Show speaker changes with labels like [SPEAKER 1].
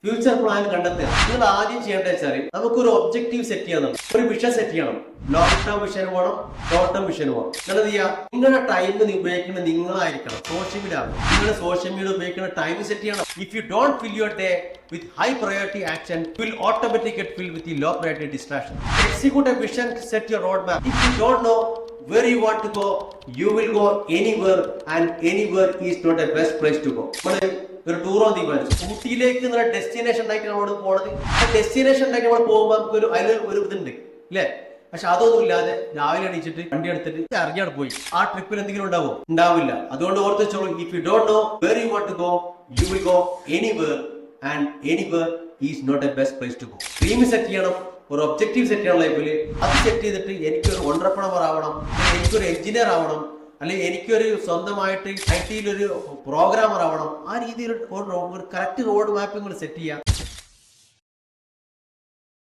[SPEAKER 1] Future plan കണ്ടെത്തുക. നിങ്ങൾ ആദ്യം ചെയ്യേണ്ടത് വെച്ചാൽ നമുക്കൊരു ഒബ്ജക്റ്റീവ് സെറ്റ് ചെയ്യണം, ഒരു വിഷൻ സെറ്റ് ചെയ്യണം. ലോങ് ടേം വിഷൻ വേണം, ഷോർട്ട് ടേം വിഷൻ വേണം. നിങ്ങൾ എന്ത് ചെയ്യുക, നിങ്ങളുടെ ടൈം ഉപയോഗിക്കുന്നത് നിങ്ങളായിരിക്കണം. സോഷ്യൽ മീഡിയ നിങ്ങൾ സോഷ്യൽ മീഡിയ ഉപയോഗിക്കുന്ന ടൈം സെറ്റ് ചെയ്യണം. If you don't fill your day with high priority action, will automatically get filled with the low priority distraction. Execute a vision, set your roadmap. If you don't know where you want to go, you will go anywhere, and anywhere is not the best place to go. ഒരു tour തീരുമാനിച്ചു, ഊട്ടിയിലേക്ക് നിങ്ങളുടെ destination ഉണ്ടായിട്ട് നമ്മൾ പോണത്. ആ destination ഉണ്ടായിട്ട് നമ്മൾ പോകുമ്പോൾ നമുക്ക് അതിൽ ഒരു ഇതുണ്ട് ഇല്ലേ? പക്ഷെ അതൊന്നും ഇല്ലാതെ രാവിലെ എണീച്ചിട്ട് വണ്ടി എടുത്തിട്ട് ഇറങ്ങിയാണ് പോയി. ആ ട്രിപ്പിൽ എന്തെങ്കിലും ഉണ്ടാവില്ല. അതുകൊണ്ട് ഓർത്ത് വെച്ചോളൂ, if you don't know where you want to go, you will go anywhere, and anywhere is not a best place to go. Dream set ചെയ്യണം, ഒരു ഒബ്ജക്റ്റീവ് സെറ്റ് ചെയ്യണം ലൈഫിൽ. അത് സെറ്റ് ചെയ്തിട്ട് എനിക്കൊരു ഓണ്ടർപ്രണർ ആവണം, എനിക്കൊരു എഞ്ചിനീയർ ആവണം, അല്ലെങ്കിൽ എനിക്കൊരു സ്വന്തമായിട്ട് IT-യിൽ ഒരു പ്രോഗ്രാമർ ആവണം. ആ രീതിയിൽ ഒരു കറക്റ്റ് റോഡ് മാപ്പിംഗ് സെറ്റ് ചെയ്യുക.